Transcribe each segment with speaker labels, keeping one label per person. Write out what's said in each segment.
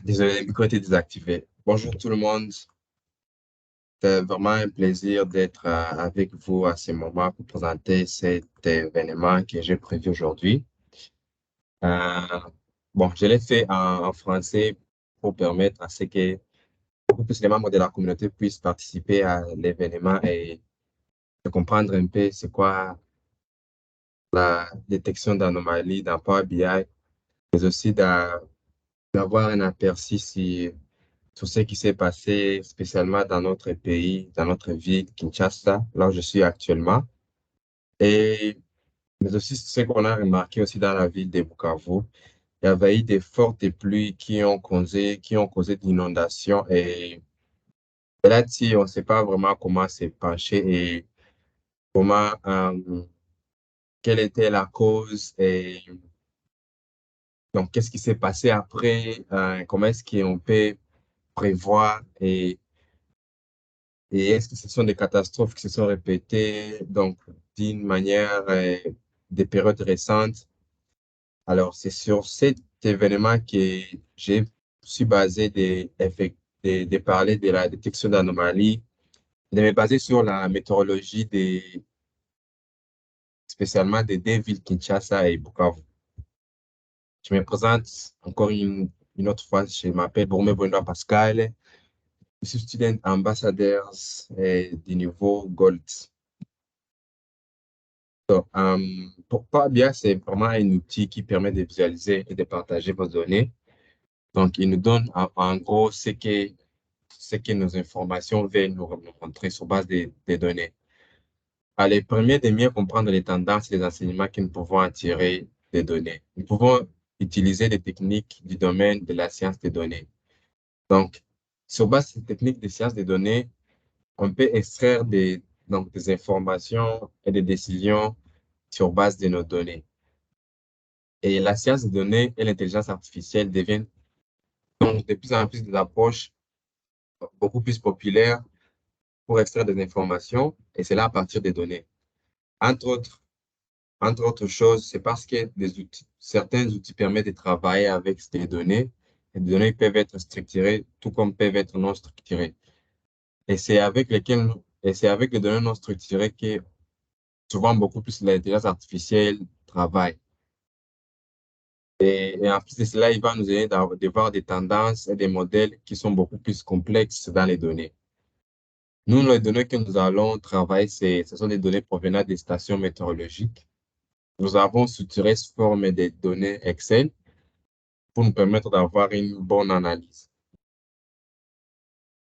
Speaker 1: Désolé, le micro était désactivé. Bonjour tout le monde. C'est vraiment un plaisir d'être avec vous à ce moment pour présenter cet événement que j'ai prévu aujourd'hui. Euh, bon, je l'ai fait en français pour permettre à ce que beaucoup plus les membres de la communauté puissent participer à l'événement et de comprendre un peu c'est quoi la détection d'anomalies dans Power BI, mais aussi d'avoir un aperçu sur ce qui s'est passé spécialement dans notre pays, dans notre ville, Kinshasa, là où je suis actuellement. Et, mais aussi ce qu'on a remarqué aussi dans la ville de Bukavu, il y avait eu des fortes pluies qui ont causé d'inondations. Et là-dessus, on ne sait pas vraiment comment s'est penché et comment, quelle était la cause et donc qu'est-ce qui s'est passé après, comment est-ce qu'on peut prévoir et est-ce que ce sont des catastrophes qui se sont répétées, donc d'une manière, des périodes récentes? Alors, c'est sur cet événement que j'ai suis basé de parler de la détection d'anomalies, de me baser sur la météorologie spécialement des deux villes, Kinshasa et Bukavu. Je me présente encore une autre fois, je m'appelle Bourmé Benoît Pascal, je suis student ambassadeur du niveau Gold. Pour Power BI, c'est vraiment un outil qui permet de visualiser et de partager vos données. Donc, il nous donne en gros ce que nos informations veulent nous montrer sur base des données. Allez, premier de mieux comprendre les tendances et les enseignements que nous pouvons en tirer des données. Nous pouvons utiliser des techniques du domaine de la science des données. Donc, sur base de ces techniques de science des données, on peut extraire des informations et des décisions sur base de nos données. Et la science des données et l'intelligence artificielle deviennent donc de plus en plus des approches beaucoup plus populaires pour extraire des informations, et c'est là à partir des données. Entre autres, entre autres choses, c'est parce que certains outils permettent de travailler avec ces données. Les données peuvent être structurées, tout comme peuvent être non structurées. Et c'est avec les données non structurées que souvent beaucoup plus l'intelligence artificielle travaille. Et en plus de cela, il va nous aider de voir des tendances et des modèles qui sont beaucoup plus complexes dans les données. Nous, les données que nous allons travailler, ce sont des données provenant des stations météorologiques. Nous avons structuré sous forme des données Excel pour nous permettre d'avoir une bonne analyse.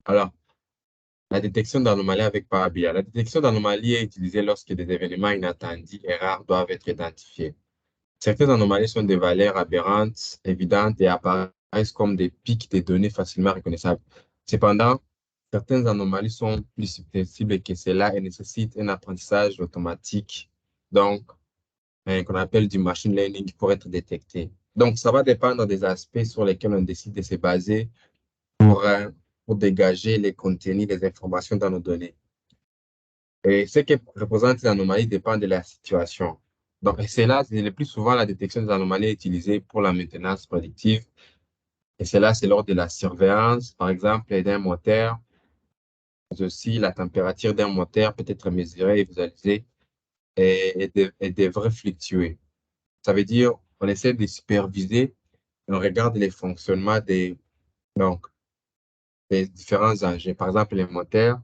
Speaker 1: Alors, la détection d'anomalies avec Power BI. La détection d'anomalies est utilisée lorsque des événements inattendus et rares doivent être identifiés. Certaines anomalies sont des valeurs aberrantes, évidentes et apparaissent comme des pics de données facilement reconnaissables. Cependant, certaines anomalies sont plus susceptibles que cela et nécessitent un apprentissage automatique, donc qu'on appelle du machine learning pour être détectées. Donc, ça va dépendre des aspects sur lesquels on décide de se baser pour dégager les contenus, les informations dans nos données. Et ce que représente l'anomalie dépend de la situation. Donc, et c'est là, c'est le plus souvent la détection des anomalies utilisée pour la maintenance prédictive. Et c'est là, c'est lors de la surveillance, par exemple, d'un moteur. Mais aussi, la température d'un moteur peut être mesurée et visualisée et devrait fluctuer. Ça veut dire, on essaie de superviser et on regarde les fonctionnements donc, des différents engins. Par exemple, les moteurs.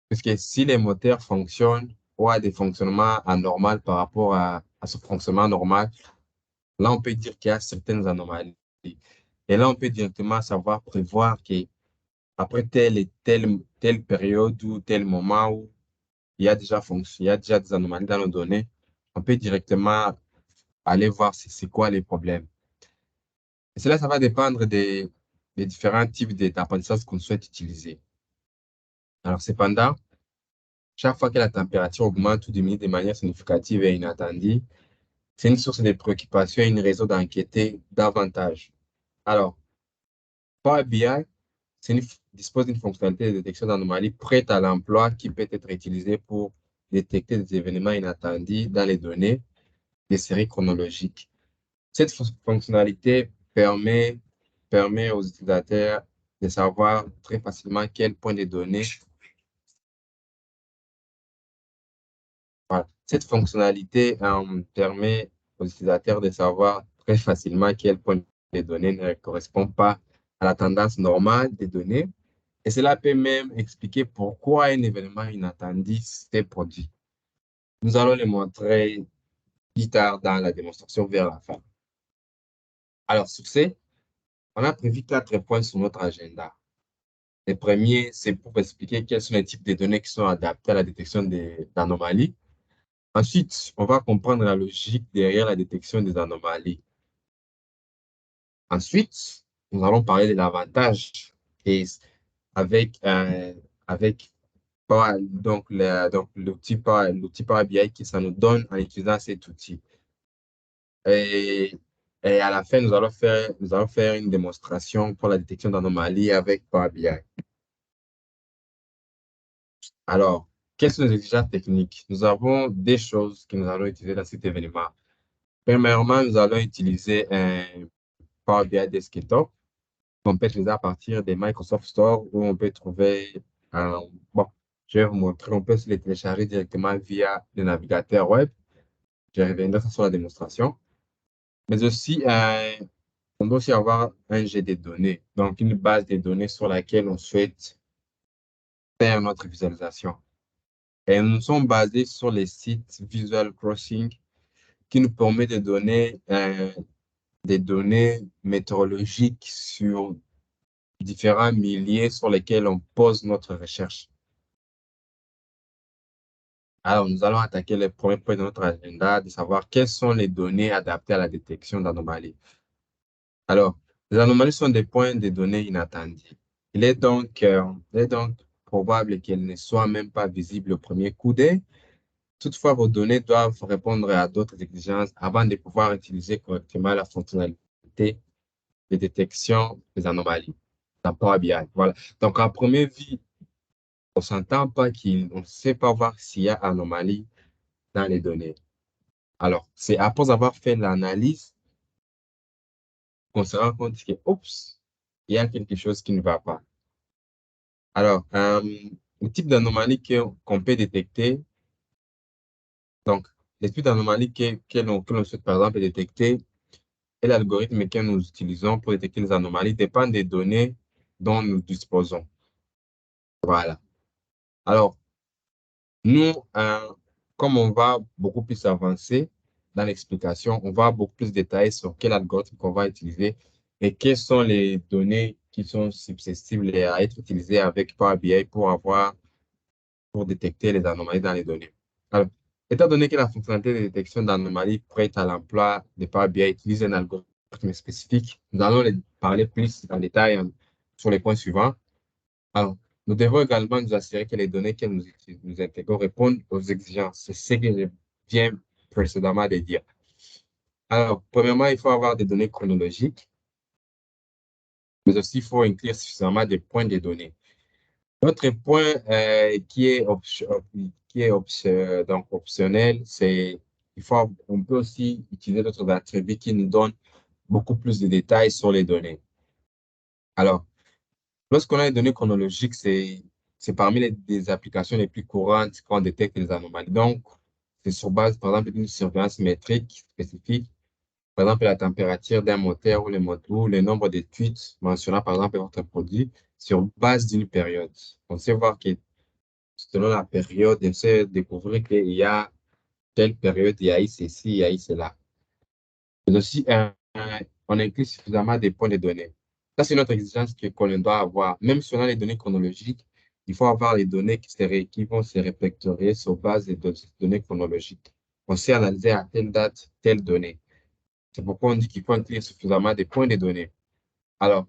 Speaker 1: Parce que si les moteurs fonctionnent ou a des fonctionnements anormaux par rapport à ce fonctionnement normal, là, on peut dire qu'il y a certaines anomalies. Et là, on peut directement savoir prévoir qu'après telle et telle période ou tel moment où il y a déjà des anomalies dans nos données, on peut directement aller voir c'est quoi les problèmes. Et cela, ça va dépendre des différents types d'apprentissage qu'on souhaite utiliser. Alors, cependant, chaque fois que la température augmente ou diminue de manière significative et inattendue, c'est une source de préoccupation et une raison d'inquiéter davantage. Alors, Power BI dispose d'une fonctionnalité de détection d'anomalies prête à l'emploi qui peut être utilisée pour détecter des événements inattendus dans les données des séries chronologiques. Cette fonctionnalité permet aux utilisateurs de savoir très facilement quel point de données. Voilà. Cette fonctionnalité permet aux utilisateurs de savoir très facilement quel point de données ne correspond pas à la tendance normale des données. Et cela peut même expliquer pourquoi un événement inattendu s'est produit. Nous allons le montrer plus tard dans la démonstration vers la fin. Alors, sur ce, on a prévu 4 points sur notre agenda. Le premier, c'est pour expliquer quels sont les types de données qui sont adaptés à la détection d'anomalies. Ensuite, on va comprendre la logique derrière la détection des anomalies. Ensuite, nous allons parler de l'avantage et avec, avec donc l'outil Power BI qui ça nous donne en utilisant cet outil. Et, et à la fin, nous allons faire une démonstration pour la détection d'anomalies avec Power BI. Alors, quelles sont les exigences techniques? Nous avons des choses que nous allons utiliser dans cet événement. Premièrement, nous allons utiliser un Power BI Desktop qu'on peut utiliser à partir des Microsoft Store où on peut trouver, bon, je vais vous montrer, on peut se les télécharger directement via le navigateur web. Je reviendrai sur la démonstration. Mais aussi, on doit aussi avoir un jet de données, donc une base de données sur laquelle on souhaite faire notre visualisation. Et nous sommes basés sur les sites Visual Crossing qui nous permet de donner des données météorologiques sur différents milliers sur lesquels on pose notre recherche. Alors, nous allons attaquer le premier point de notre agenda, de savoir quelles sont les données adaptées à la détection d'anomalies. Alors, les anomalies sont des points de données inattendus. Il est donc probable qu'elles ne soient même pas visibles au premier coup d'œil. Toutefois, vos données doivent répondre à d'autres exigences avant de pouvoir utiliser correctement la fonctionnalité de détection des anomalies dans Power BI. Voilà. Donc, en première vue, on ne s'entend pas on ne sait pas voir s'il y a anomalie dans les données. Alors, c'est après avoir fait l'analyse qu'on se rend compte que, oups, il y a quelque chose qui ne va pas. Alors, le type d'anomalie qu'on peut détecter, donc, les types d'anomalies que l'on souhaite, par exemple, détecter et l'algorithme que nous utilisons pour détecter les anomalies dépendent des données dont nous disposons. Voilà. Alors, nous, comme on va beaucoup plus avancer dans l'explication, on va beaucoup plus détailler sur quel algorithme qu'on va utiliser et quelles sont les données qui sont susceptibles à être utilisées avec Power BI pour détecter les anomalies dans les données. Alors, étant donné que la fonctionnalité de détection d'anomalies prête à l'emploi de Power BI utilise un algorithme spécifique, nous allons parler plus en détail sur les points suivants. Alors, nous devons également nous assurer que les données que nous intégrons répondent aux exigences. C'est ce que je viens précédemment de dire. Alors, premièrement, il faut avoir des données chronologiques, mais aussi il faut inclure suffisamment de points de données. L'autre point donc optionnel, c'est on peut aussi utiliser d'autres attributs qui nous donnent beaucoup plus de détails sur les données. Alors, lorsqu'on a les données chronologiques, c'est parmi les applications les plus courantes quand on détecte les anomalies. Donc, c'est sur base, par exemple, d'une surveillance métrique spécifique, par exemple, la température d'un moteur ou le nombre de tweets mentionnant, par exemple, votre produit sur base d'une période. On sait voir que selon la période, on sait découvrir qu'il y a telle période, il y a eu ceci, il y a eu cela. Mais aussi, on inclut suffisamment de points de données. Ça, c'est notre exigence qu'on doit avoir. Même si on a les données chronologiques, il faut avoir les données qui vont se répertorier sur base des données chronologiques. On sait analyser à telle date, telle donnée. C'est pourquoi on dit qu'il faut inclure suffisamment de points de données. Alors,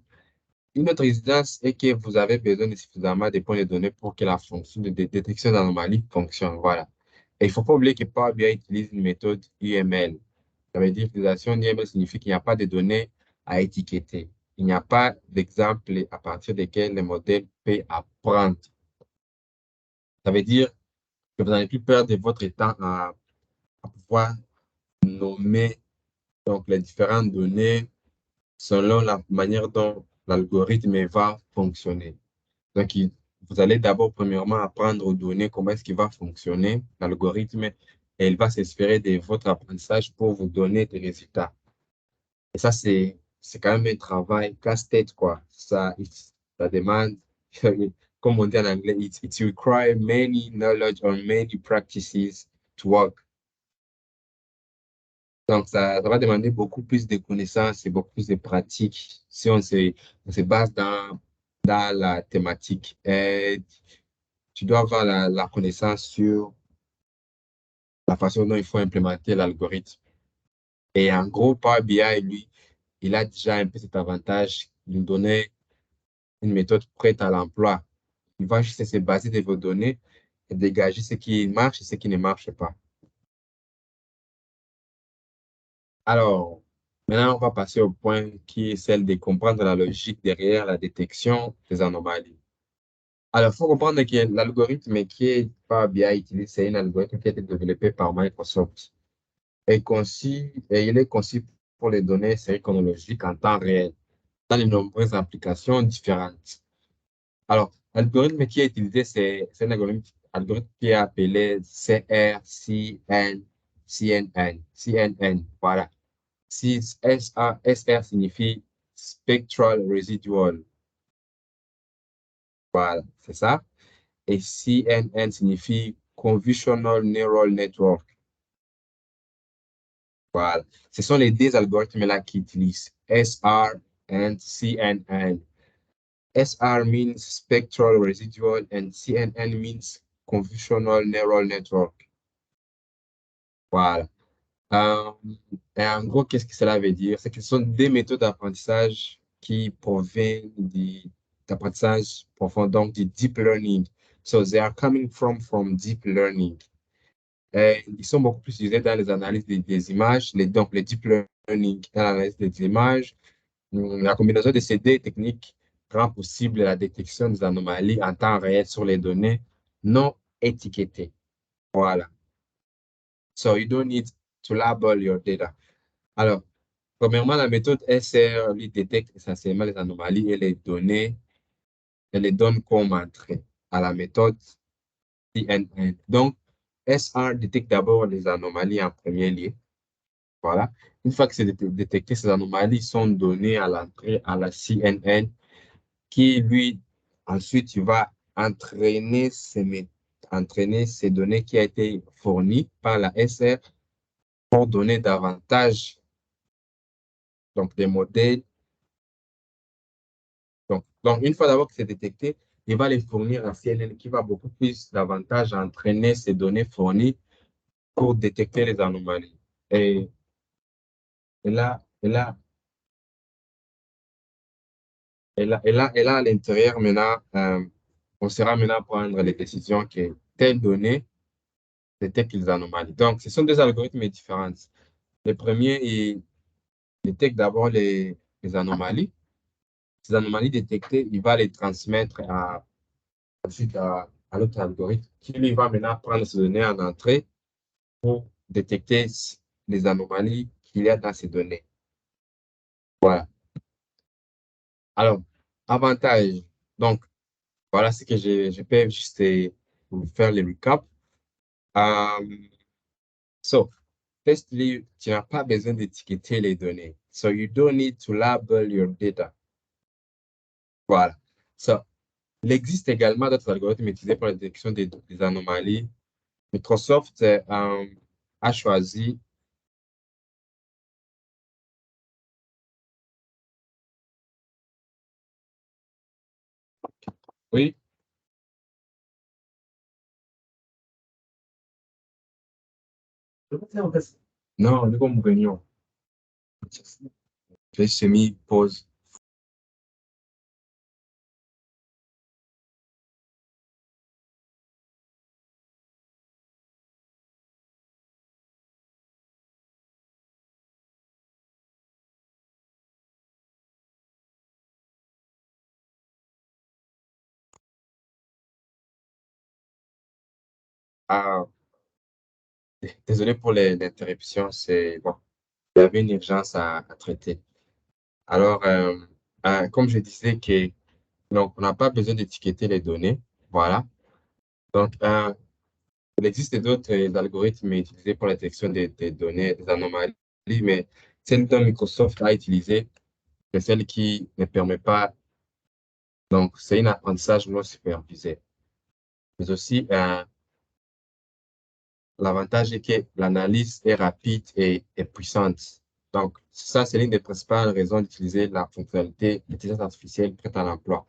Speaker 1: une autre exigence est que vous avez besoin de suffisamment de points de données pour que la fonction de détection d'anomalies fonctionne. Voilà. Et il ne faut pas oublier que Power BI utilise une méthode UML. Ça veut dire que l'utilisation d'UML signifie qu'il n'y a pas de données à étiqueter. Il n'y a pas d'exemple à partir desquels le modèle peut apprendre. Ça veut dire que vous n'avez plus perdre votre temps à pouvoir nommer donc, les différentes données selon la manière dont l'algorithme va fonctionner. Donc, vous allez d'abord, premièrement, apprendre aux données comment est-ce qu'il va fonctionner, l'algorithme, et il va s'inspirer de votre apprentissage pour vous donner des résultats. Et ça, c'est quand même un travail casse-tête, quoi. Ça demande, comme on dit en anglais, it requires many knowledge or many practices to work. Donc, ça va demander beaucoup plus de connaissances et beaucoup plus de pratiques si on se base dans la thématique. Et tu dois avoir la connaissance sur la façon dont il faut implémenter l'algorithme. Et en gros, Power BI, lui, il a déjà un peu cet avantage de nous donner une méthode prête à l'emploi. Il va juste se baser de vos données et dégager ce qui marche et ce qui ne marche pas. Alors, maintenant, on va passer au point qui est celle de comprendre la logique derrière la détection des anomalies. Alors, il faut comprendre que l'algorithme qui est Power BI utilise, c'est un algorithme qui a été développé par Microsoft. Et il est conçu pour les données séries chronologiques en temps réel, dans de nombreuses applications différentes. Alors, l'algorithme qui est utilisé, c'est un algorithme qui est appelé CNN. Voilà. Si SR signifie Spectral Residual. Voilà, c'est ça. Et CNN signifie Convolutional Neural Network. Voilà. Ce sont les deux algorithmes-là qui utilisent SR and CNN. SR means spectral residual and CNN means convolutional neural network. Voilà. Euh, et en gros, qu'est-ce que cela veut dire? C'est que ce sont des méthodes d'apprentissage qui proviennent d'apprentissage profond, donc du deep learning. So they are coming from deep learning. Et ils sont beaucoup plus utilisés dans les analyses des images, donc les deep learning dans l'analyse des images. La combinaison de ces deux techniques rend possible la détection des anomalies en temps réel sur les données non étiquetées. Voilà. So you don't need to label your data. Alors, premièrement, la méthode SR lui détecte essentiellement les anomalies et les données, et les donne comme entrée à la méthode CNN. Donc, SR détecte d'abord les anomalies en premier lieu. Voilà. Une fois que c'est détecté, ces anomalies sont données à l'entrée à la CNN qui, lui, ensuite, il va entraîner ces données qui ont été fournies par la SR pour donner davantage, donc des modèles. Donc une fois d'abord que c'est détecté, il va les fournir à CNN qui va beaucoup plus davantage entraîner ces données fournies pour détecter les anomalies. Et, et là, à l'intérieur, maintenant, on sera maintenant à prendre les décisions que telle donnée détecte les anomalies. Donc, ce sont deux algorithmes différents. Le premier, il détecte d'abord les anomalies. Ces anomalies détectées, il va les transmettre ensuite à l'autre algorithme qui lui va maintenant prendre ces données en entrée pour détecter les anomalies qu'il y a dans ces données. Voilà. Alors, avantage. Donc, voilà ce que je peux juste vous faire le recap. Um, so, firstly, tu n'as pas besoin d'étiqueter les données. So, you don't need to label your data. Voilà. So, il existe également d'autres algorithmes utilisés pour la détection des anomalies. Microsoft a choisi, oui, non, nous comme réunion. J'ai semi-pause. Ah, désolé pour l'interruption, c'est bon, il y avait une urgence à traiter. Alors, comme je disais que donc, on n'a pas besoin d'étiqueter les données. Voilà. Donc, il existe d'autres algorithmes utilisés pour la détection des données, des anomalies, mais celle dont Microsoft a utilisée, c'est celle qui ne permet pas. Donc, c'est un apprentissage non supervisé. Mais aussi, l'avantage est que l'analyse est rapide et puissante. Donc, ça, c'est l'une des principales raisons d'utiliser la fonctionnalité d'intelligence artificielle prête à l'emploi.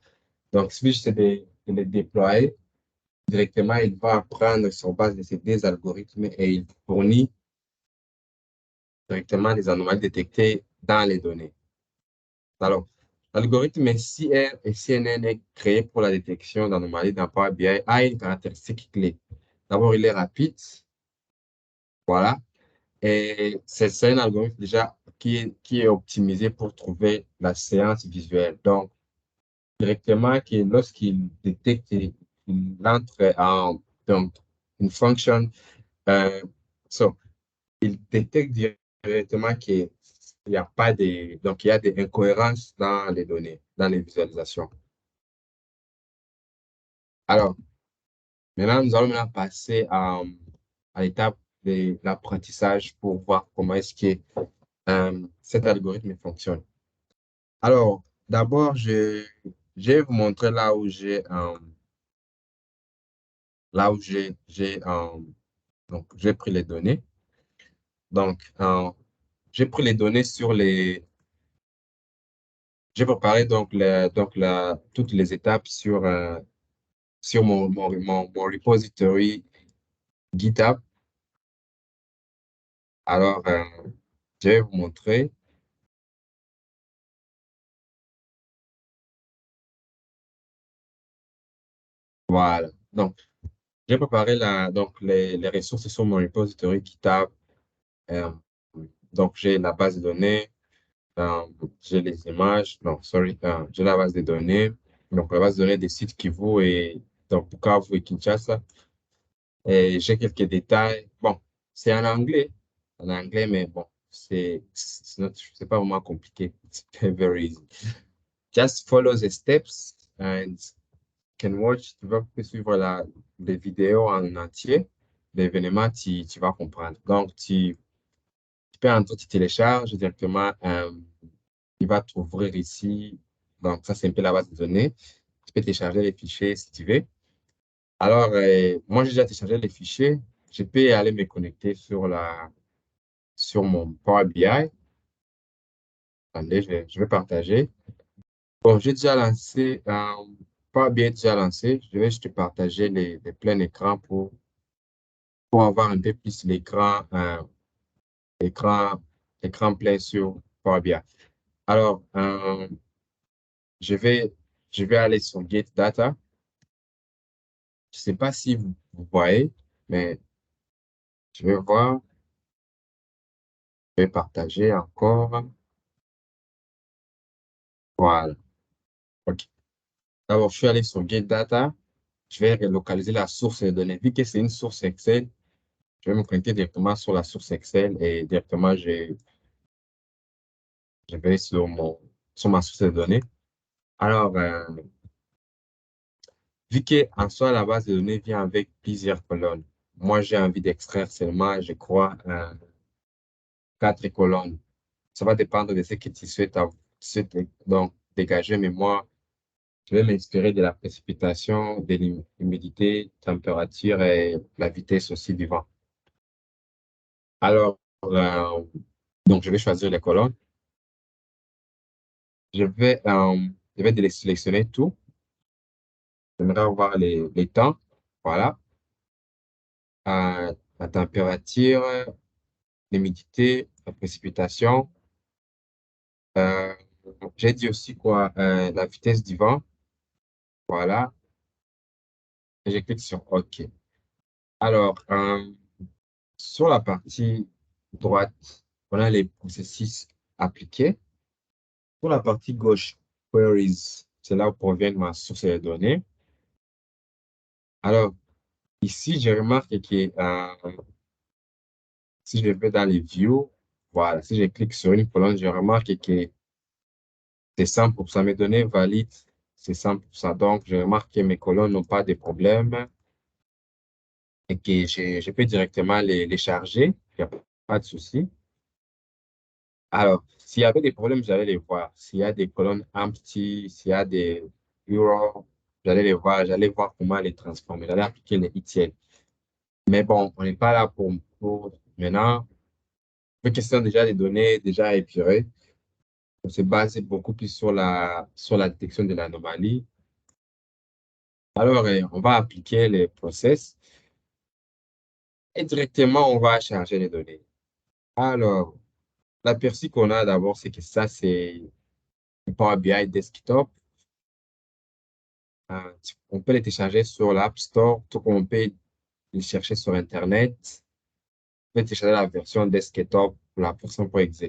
Speaker 1: Donc, si j'essaie de les déployer, directement, il va apprendre sur base de ces deux algorithmes et il fournit directement les anomalies détectées dans les données. Alors, l'algorithme SIR et CNN est créé pour la détection d'anomalies dans Power BI a une caractéristique clé. D'abord, il est rapide, voilà, et c'est un algorithme déjà qui est optimisé pour trouver la séance visuelle. Donc, directement, lorsqu'il détecte, il entre en donc, une fonction. Euh, so, il détecte directement qu'il n'y a pas donc il y a des incohérences dans les données, dans les visualisations. Alors, maintenant, nous allons maintenant passer à l'étape de l'apprentissage pour voir comment est-ce que cet algorithme fonctionne. Alors, d'abord, je vais vous montrer là où donc, j'ai pris les données. Donc, j'ai pris les données sur j'ai préparé toutes les étapes sur mon repository GitHub. Alors, je vais vous montrer. Voilà. Donc, j'ai préparé les ressources sur mon repository GitHub. Euh, donc, j'ai la base de données, euh, j'ai les images, non, sorry, j'ai la base de données. Donc, la base de données des sites Kivu et donc Bukavu et Kinshasa. Et j'ai quelques détails. Bon, c'est en anglais, mais bon, c'est pas vraiment compliqué. It's very easy. Just follow the steps and can watch. Tu vas suivre les vidéos en entier. L'événement, tu vas comprendre. Donc, tu peux entrer, tu télécharges directement. Il va t'ouvrir ici. Donc, ça, c'est un peu la base de données. Tu peux télécharger les fichiers si tu veux. Alors, moi, j'ai déjà téléchargé les fichiers. Je peux aller me connecter sur mon Power BI. Attendez, je vais partager. Bon, j'ai déjà lancé, Power BI est déjà lancé. Je vais juste partager les pleins écrans pour avoir un peu plus écran, écran plein sur Power BI. Alors, je vais, je vais aller sur Get Data. Je ne sais pas si vous voyez, mais je vais voir. Je vais partager encore. Voilà. OK. D'abord, je suis allé sur Get Data. Je vais relocaliser la source de données. Vu que c'est une source Excel, je vais me connecter directement sur la source Excel et directement, je vais sur ma source de données. Alors, vu que en soi, la base de données vient avec plusieurs colonnes, moi, j'ai envie d'extraire seulement, je crois, 4 colonnes. Ça va dépendre de ce que tu souhaites donc dégager, mais moi, je vais m'inspirer de la précipitation, de l'humidité, température et la vitesse aussi du vent. Alors, donc, je vais choisir les colonnes. Je vais, euh, je vais sélectionner tout. J'aimerais avoir les temps. Voilà. La température, l'humidité, la précipitation. Euh, j'ai dit aussi quoi? La vitesse du vent. Voilà. Et je clique sur OK. Alors, sur la partie droite, on a les processus appliqués. Sur la partie gauche, queries, c'est là où provient ma source de données. Alors, ici, je remarque que si je vais dans les views, voilà, si je clique sur une colonne, je remarque que c'est 100%. Mes données valides, c'est 100%. Donc, je remarque que mes colonnes n'ont pas de problème et que je peux directement les charger. Il n'y a pas de souci. Alors, s'il y avait des problèmes, j'allais les voir. S'il y a des colonnes empty, s'il y a des errors, j'allais voir comment les transformer. J'allais appliquer les ETL. Mais bon, on n'est pas là pour maintenant. Une question déjà des données déjà épurées. On se base beaucoup plus sur la détection de l'anomalie. Alors, on va appliquer les process et directement, on va charger les données. Alors, l'aperçu qu'on a d'abord, c'est que ça, c'est le Power BI Desktop. On peut les télécharger sur l'App Store, tout comme on peut les chercher sur Internet. On peut télécharger la version desktop pour la version pour exe.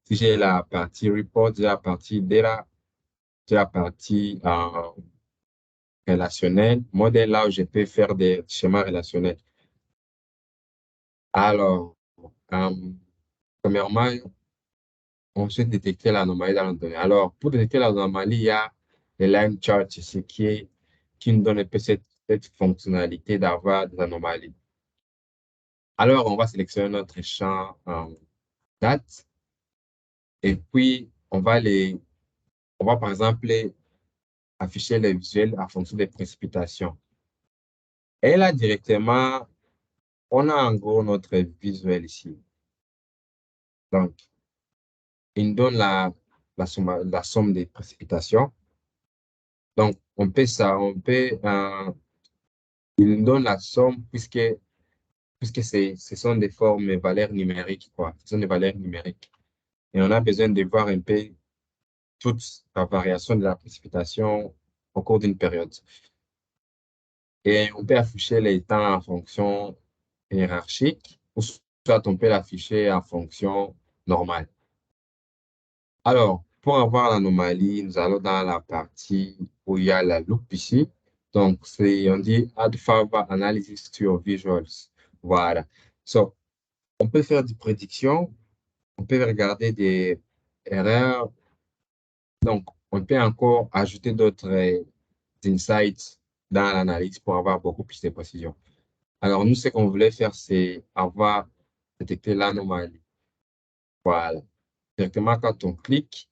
Speaker 1: Si j'ai la partie report, j'ai la partie data, j'ai la partie relationnelle, modèle là où je peux faire des schémas relationnels. Alors, euh, premièrement, on sait détecter l'anomalie dans la donnée. Alors, pour détecter l'anomalie, il y a les line charts ici qui nous donne un peu cette fonctionnalité d'avoir des anomalies. Alors, on va sélectionner notre champ date et puis on va par exemple afficher les visuels en fonction des précipitations. Et là, directement, on a en gros notre visuel ici. Donc, il nous donne la somme des précipitations. Donc, il nous donne la somme puisque ce sont des formes et valeurs numériques, quoi. Ce sont des valeurs numériques. Et on a besoin de voir un peu toute la variation de la précipitation au cours d'une période. Et on peut afficher les temps en fonction hiérarchique ou soit on peut l'afficher en fonction normale. Alors, pour avoir l'anomalie, nous allons dans la partie où il y a la loupe ici. Donc, on dit Add Further Analysis to your visuals. Voilà. So, on peut faire des prédictions, on peut regarder des erreurs. Donc, on peut encore ajouter d'autres insights dans l'analyse pour avoir beaucoup plus de précision. Alors, nous, ce qu'on voulait faire, c'est avoir détecté l'anomalie. Voilà. Directement, quand on clique,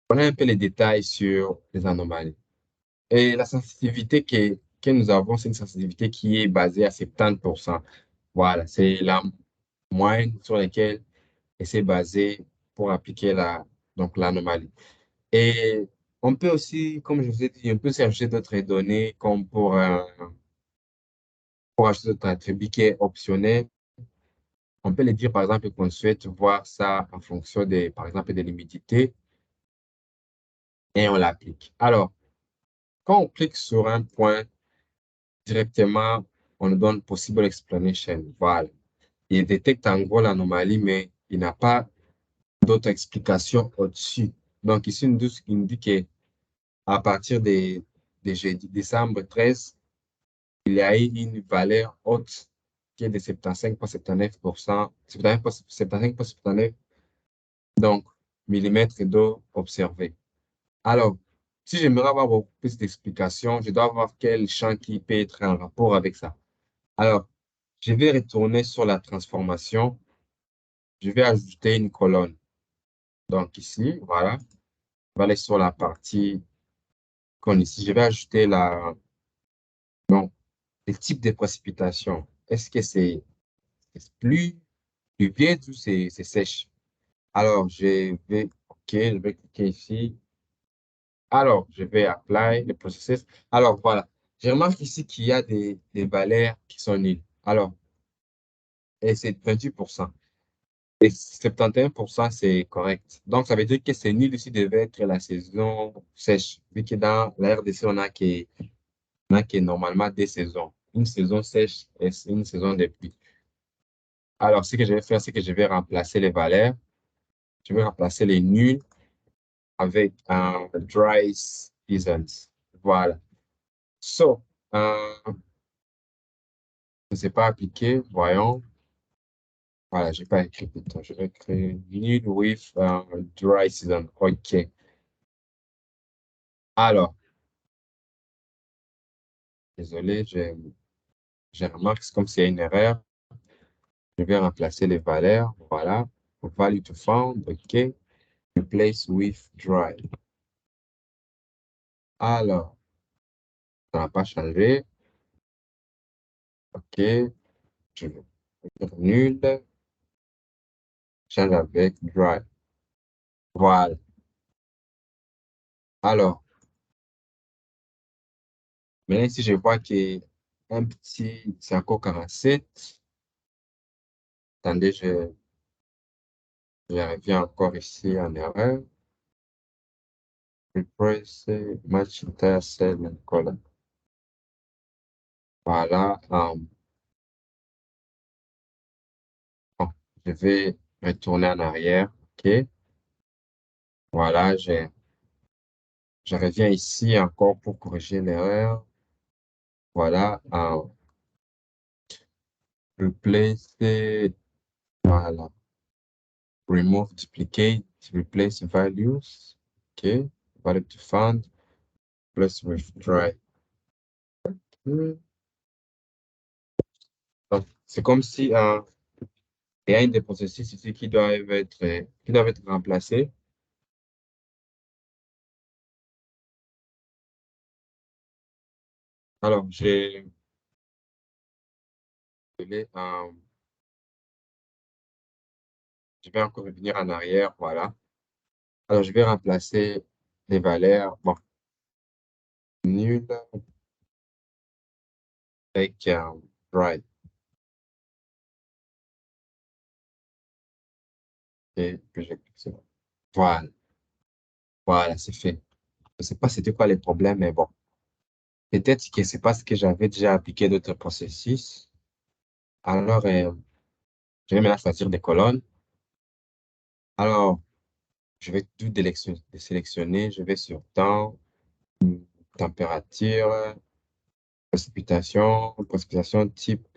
Speaker 1: on a un peu les détails sur les anomalies. Et la sensibilité que nous avons, c'est une sensibilité qui est basée à 70%. Voilà, c'est la moyenne sur laquelle elle s'est basée pour appliquer donc l'anomalie. Et on peut aussi, comme je vous ai dit, on peut chercher d'autres données comme pour ajouter d'autres attributs qui est optionnel. On peut les dire, par exemple, qu'on souhaite voir ça en fonction par exemple, de l'humidité et on l'applique. Alors, quand on clique sur un point, directement, on nous donne Possible Explanation. Voilà. Il détecte en gros l'anomalie, mais il n'a pas d'autres explications au-dessus. Donc, ici, il nous dit qu'à partir de jeudi, décembre 13, il y a eu une valeur haute qui est de 75,79%, 75,79, donc millimètres d'eau observés. Alors, si j'aimerais avoir beaucoup plus d'explications, je dois avoir quel champ qui peut être en rapport avec ça. Alors, je vais retourner sur la transformation. Je vais ajouter une colonne. Donc ici, voilà, on va aller sur la partie qu'on ici. Je vais ajouter donc, le type de précipitation. Est-ce que c'est pluvieux ou c'est sèche? Alors, je vais cliquer ici. Alors, je vais apply le processus. Alors, voilà. Je remarque ici qu'il y a des valeurs qui sont nulles. Alors, et c'est 28%. Et 71%, c'est correct. Donc, ça veut dire que c'est nul ici devait être la saison sèche. Vu que dans la RDC, on a que normalement deux saisons. Une saison sèche et une saison de pluie. Alors, ce que je vais faire, c'est que je vais remplacer les valeurs. Je vais remplacer les nuls avec un dry seasons. Voilà. So, je ne sais pas appliquer. Voyons. Voilà, je n'ai pas écrit plutôt. Je vais créer nul with dry season. OK. Alors, désolé, j'ai remarqué, c'est comme s'il y a une erreur. Je vais remplacer les valeurs. Voilà. Value to found. OK. Replace with dry. Alors, ça n'a pas changé. OK. Je vais dire nul. Change avec dry. Voilà. Alors, maintenant ici, je vois qu'il y a un petit, c'est encore 47. Attendez, je reviens encore ici en erreur. Replace match entire cell and column. Voilà. Bon, je vais retourner en arrière. OK. Voilà, je reviens ici encore pour corriger l'erreur. Voilà. Replace, voilà. Remove duplicate, replace values. OK. Value to found, plus withdraw. Hmm. Donc, c'est comme si il y a une des processus ici qui doivent être remplacés. Alors, je vais encore revenir en arrière. Voilà. Alors, je vais remplacer les valeurs. Bon, nul avec right. Et que j'ai c'est bon. Voilà. Voilà, c'est fait. Je sais pas c'était quoi les problèmes, mais bon. Peut-être que c'est parce que j'avais déjà appliqué d'autres processus. Alors, je vais maintenant choisir des colonnes. Alors, je vais tout sélectionner. Je vais sur temps, température, précipitation type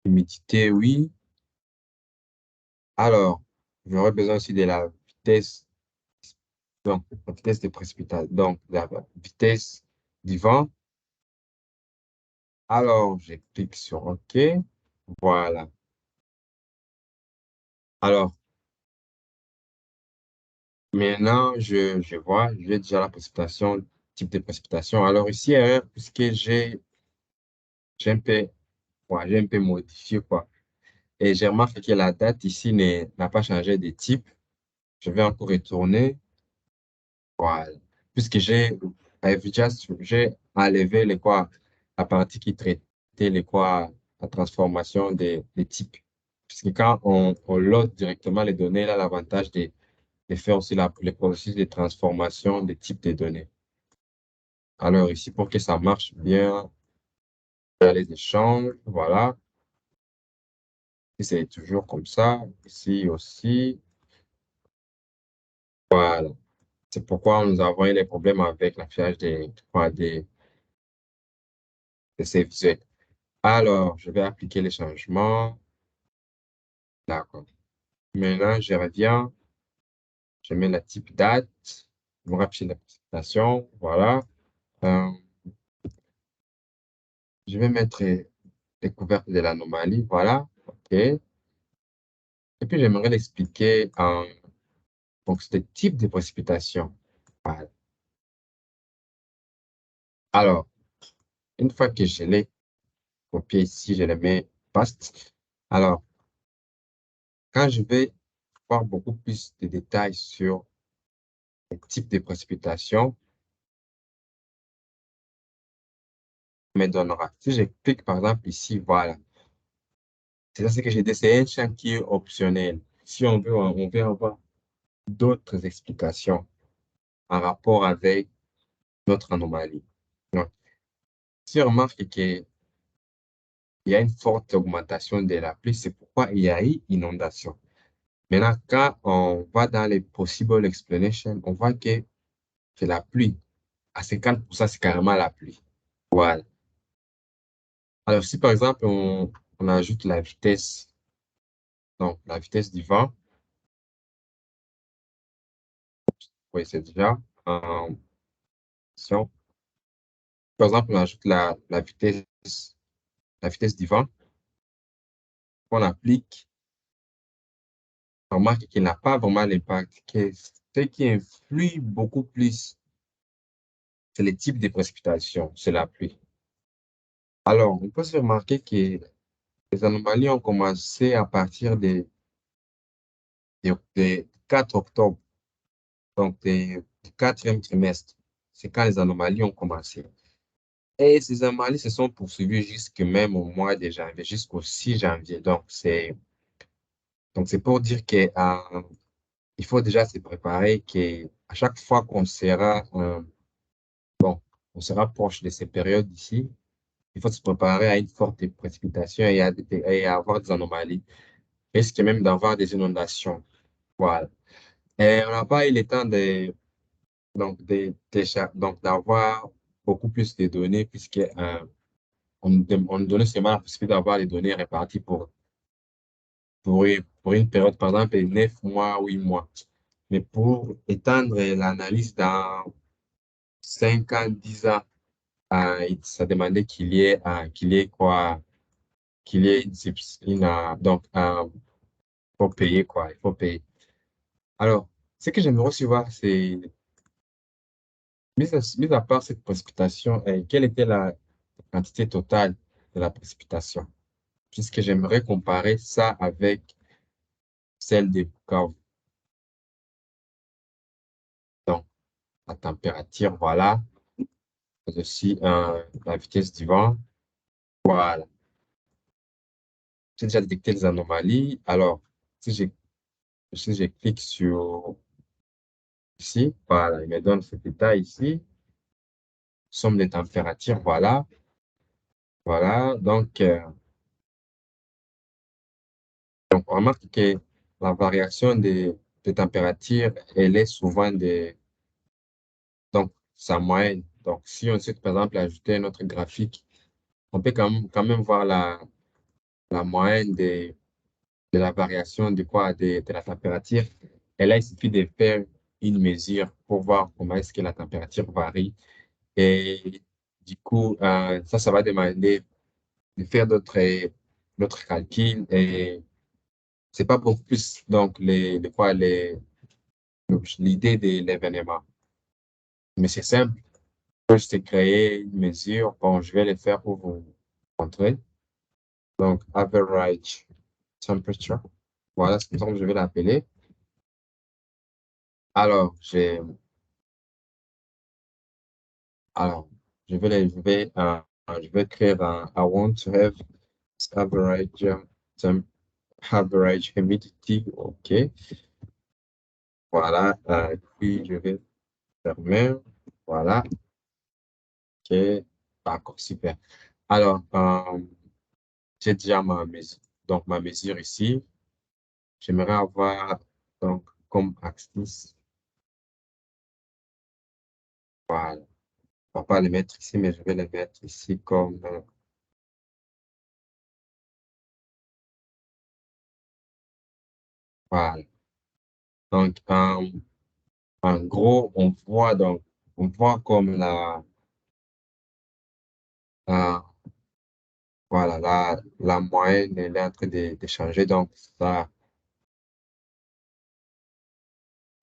Speaker 1: humidité, oui. Alors, j'aurais besoin aussi de la vitesse, donc la vitesse de précipitation, donc la vitesse du vent. Alors, je clique sur OK. Voilà. Alors, maintenant, je vois, j'ai déjà la précipitation, type de précipitation. Alors ici, erreur, puisque j'ai un peu, ouais, j'ai un peu modifié, quoi. Et j'ai remarqué que la date ici n'a pas changé de type. Je vais encore retourner. Voilà. Puisque j'ai enlevé la partie qui traitait la transformation des types. Puisque quand on load directement les données, là, l'avantage de faire aussi le processus de transformation des types de données. Alors ici, pour que ça marche bien, dans les échanges, voilà. Et c'est toujours comme ça. Ici aussi, voilà. C'est pourquoi nous avons eu des problèmes avec l'affichage de ces visuels. Alors, je vais appliquer les changements. D'accord. Maintenant, je reviens. Je mets la type date. Je me affiche la présentation. Voilà. Euh, je vais mettre découverte de l'anomalie. Voilà. OK. Et puis, j'aimerais l'expliquer en fonction des types de précipitations. Voilà. Alors, une fois que je l'ai copié ici, je le mets paste. Alors, quand je vais voir beaucoup plus de détails sur les types de précipitations, me donnera. Si je clique par exemple ici, voilà. C'est ça ce que j'ai dit, c'est un champ qui est optionnel. Si on veut avoir d'autres explications en rapport avec notre anomalie. Donc, si on remarque qu'il y a une forte augmentation de la pluie, c'est pourquoi il y a eu inondation. Maintenant, quand on va dans les possible explanations, on voit que c'est la pluie. À 50%, c'est carrément la pluie. Voilà. Alors, si par exemple, on ajoute la vitesse, donc la vitesse du vent, oui, c'est déjà. si on, par exemple, on ajoute la vitesse du vent qu'on applique, on remarque qu'il n'a pas vraiment l'impact. Ce qui influe beaucoup plus, c'est le type de précipitation, c'est la pluie. Alors, on peut se remarquer que les anomalies ont commencé à partir des 4 octobre, donc du quatrième trimestre. C'est quand les anomalies ont commencé. Et ces anomalies se sont poursuivies jusque même au mois de janvier, jusqu'au 6 janvier. Donc c'est pour dire que, il faut déjà se préparer que à chaque fois on sera proche de ces périodes ici, il faut se préparer à une forte précipitation et à avoir des anomalies. Risque même d'avoir des inondations. Voilà. Et on n'a pas eu le temps donc d'avoir beaucoup plus de données puisque on nous donnait seulement la possibilité d'avoir les données réparties pour une période, par exemple, de 9 mois, 8 mois. Mais pour étendre l'analyse dans 5 ans, 10 ans, ça demandait qu'il y ait quoi, qu'il y ait donc, il faut payer quoi, il faut payer. Alors, ce que j'aimerais aussi voir, c'est, mis à part cette précipitation, quelle était la quantité totale de la précipitation? Puisque j'aimerais comparer ça avec celle des Bukavu. Donc, la température, voilà, aussi la vitesse du vent, voilà. J'ai déjà détecté les anomalies. Alors, si je, si je clique sur ici, voilà, il me donne cet état ici, somme des températures, voilà, voilà. Donc on remarque que la variation des températures, elle est souvent donc, sa moyenne. Donc, si on souhaite, par exemple, ajouter notre graphique, on peut quand même voir la moyenne de la variation de la température. Et là, il suffit de faire une mesure pour voir comment est-ce que la température varie. Et du coup, ça va demander de faire d'autres calculs. Et c'est pas beaucoup plus, donc, l'idée de l'événement. Mais c'est simple. Je t'ai créé une mesure. Bon, je vais le faire pour vous montrer. Donc, average temperature. Voilà, c'est comme ça que je vais l'appeler. Alors, alors, je vais créer I want to have average, temp, average humidity. OK. Voilà. Puis, je vais fermer. Voilà. OK. D'accord, super. Alors, j'ai déjà ma mesure. Donc, ma mesure ici, j'aimerais avoir, donc, comme axis. Voilà. On va pas le mettre ici, mais je vais le mettre ici comme, voilà. Donc, en gros, on voit comme la, voilà, la moyenne, elle est en train de changer. Donc,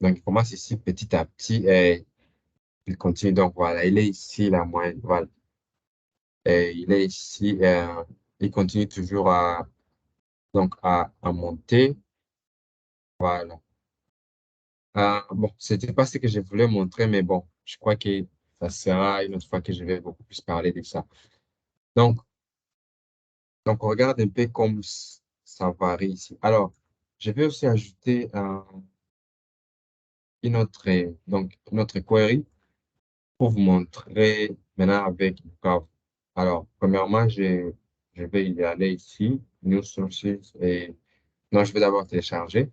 Speaker 1: il commence ici petit à petit et il continue. Donc, voilà, il est ici, la moyenne. Voilà. Et il est ici, il continue toujours à monter. Voilà. Bon, c'était pas ce que je voulais montrer, mais bon, je crois que ça sera une autre fois que je vais beaucoup plus parler de ça. Donc, donc on regarde un peu comme ça varie ici. Alors, je vais aussi ajouter une autre query pour vous montrer maintenant avec Bukavu. Alors, premièrement, je vais y aller ici, New Sources, et non, je vais d'abord télécharger.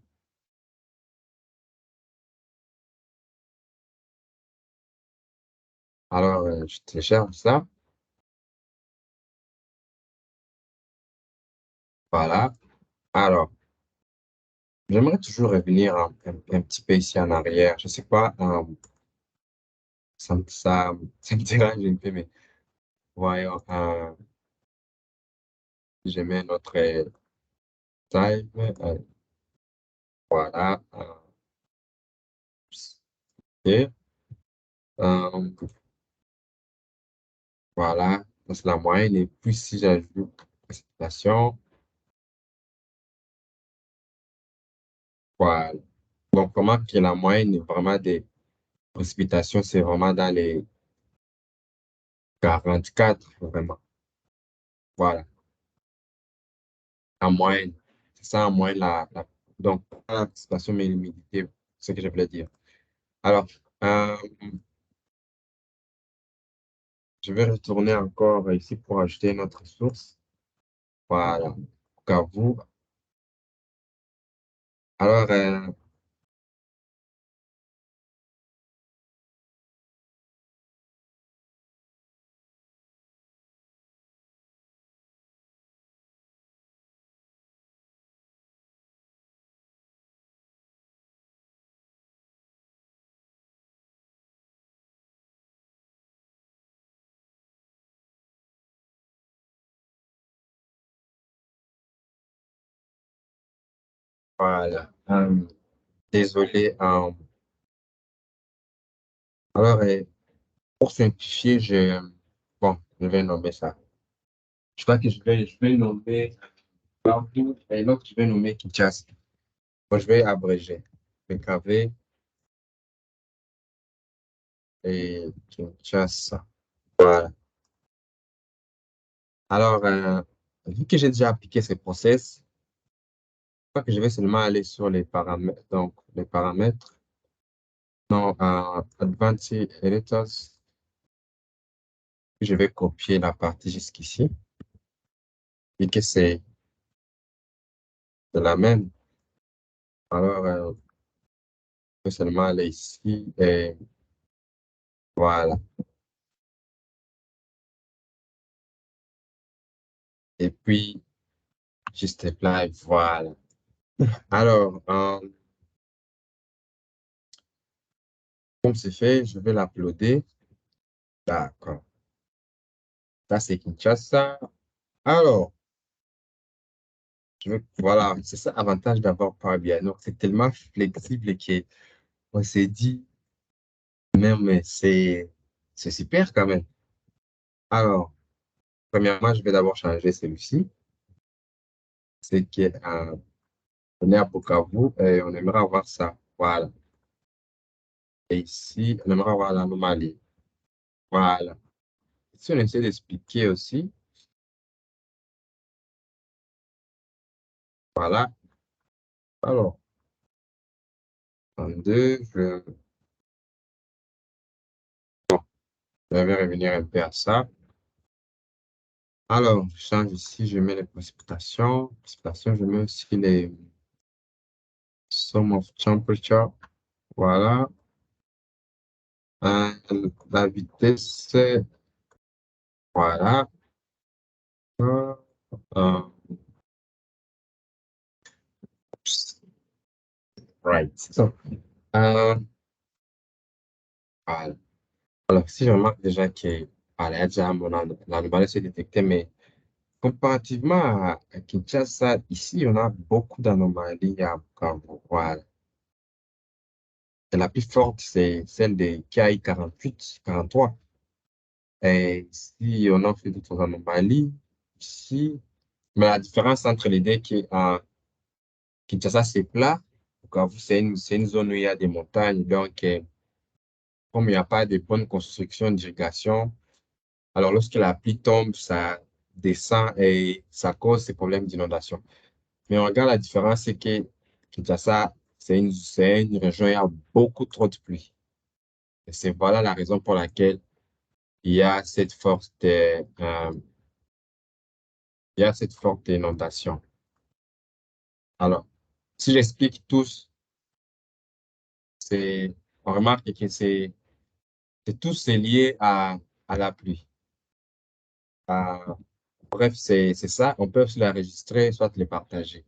Speaker 1: Alors, je télécharge ça. Voilà. Alors, j'aimerais toujours revenir un petit peu ici en arrière. Je sais pas, ça me dérange un peu, mais voyons, je mets notre time, voilà, et, euh, voilà, ça, c'est la moyenne, et puis si j'ajoute précipitation, voilà. Donc, comment que la moyenne est vraiment des précipitations, c'est vraiment dans les 44 vraiment. Voilà, en moyenne. C'est ça en moyenne, donc, pas la précipitation, mais l'humidité, c'est ce que je voulais dire. Alors, euh, je vais retourner encore ici pour ajouter notre source. Voilà, au vous. Alors, voilà. Désolé. Alors, pour simplifier, bon, je vais nommer ça. Je crois que je vais nommer Baotou et l'autre, je vais nommer Kinshasa. Bon, je vais abréger. PKV et Kinshasa. Voilà. Alors, vu que j'ai déjà appliqué ces process, je crois que je vais seulement aller sur les paramètres. Donc, les paramètres. Non, Advanced Editors. Je vais copier la partie jusqu'ici. Et que c'est la même. Alors, je vais seulement aller ici et voilà. Et puis, juste apply, voilà. Alors, comme c'est fait, je vais l'uploader. D'accord. Ça, c'est Kinshasa. Alors, voilà, c'est ça l'avantage d'avoir Power BI. Donc, c'est tellement flexible qu'on s'est dit, même, c'est super quand même. Alors, premièrement, je vais d'abord changer celui-ci. C'est on est à Bukavu et on aimerait avoir ça. Voilà. Et ici, on aimerait avoir l'anomalie. Voilà. Si on essaie d'expliquer aussi, voilà. Alors, en deux, je vais revenir un peu à ça. Alors, je change ici, je mets les précipitations. Précipitations, je mets aussi les sum of temperature. Voilà. La vitesse, voilà. Euh, euh, right. So, euh, voilà. Alors, si je remarque déjà que voilà, il y a déjà l'anomalie s'est détectée, mais comparativement à Kinshasa, ici, on a beaucoup d'anomalies à Bukavu. Voilà. Et la plus forte, c'est celle des KI 48, 43. Et si on en fait d'autres anomalies, ici, mais la différence entre les deux, qui à Kinshasa, c'est plat. Bukavu, c'est une zone où il y a des montagnes. Donc, comme il n'y a pas de bonne construction d'irrigation, alors lorsque la pluie tombe, ça descend et ça cause ces problèmes d'inondation. Mais on regarde la différence, c'est que Kinshasa, c'est une région où il y a beaucoup trop de pluie. Et c'est voilà la raison pour laquelle il y a cette force il y a cette forte inondation. Alors, si j'explique tous, c'est, on remarque que c'est lié à la pluie. À- bref, c'est ça. On peut aussi l'enregistrer, soit les partager.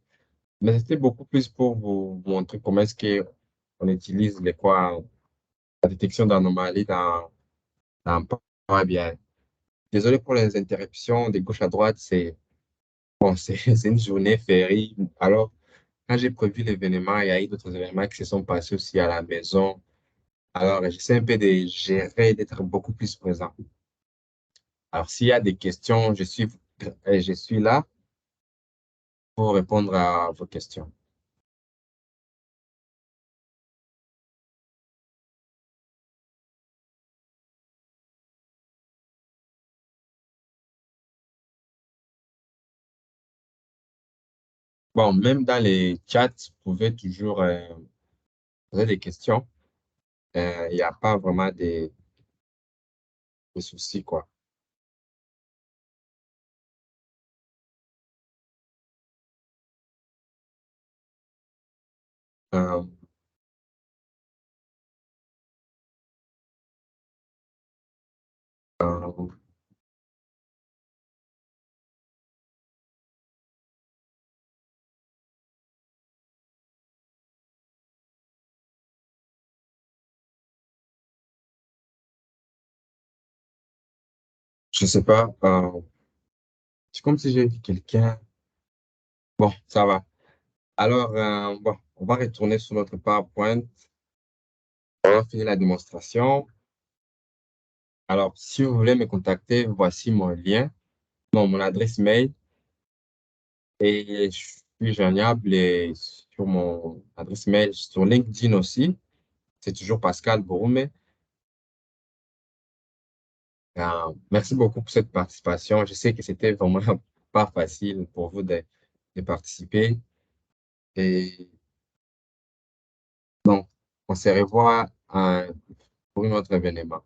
Speaker 1: Mais c'était beaucoup plus pour vous montrer comment est-ce qu'on utilise la détection d'anomalies Non, pas bien. Désolé pour les interruptions de gauche à droite, c'est bon, c'est une journée fériée. Alors, quand j'ai prévu l'événement, il y a eu d'autres événements qui se sont passés aussi à la maison. Alors, j'essaie un peu de gérer, d'être beaucoup plus présent. Alors, s'il y a des questions, je suis là pour répondre à vos questions. Bon, même dans les chats, vous pouvez toujours poser des questions. Il n'y a pas vraiment de soucis, quoi. Euh, euh, je sais pas. C'est comme si j'ai vu quelqu'un. Bon, ça va. Alors, bon, on va retourner sur notre PowerPoint. On va finir la démonstration. Alors, si vous voulez me contacter, voici mon lien, non, mon adresse mail. Et je suis joignable sur mon adresse mail, sur LinkedIn aussi. C'est toujours Pascal Bourumé. Merci beaucoup pour cette participation. Je sais que c'était vraiment pas facile pour vous de participer. Et donc, on se revoit pour un autre événement.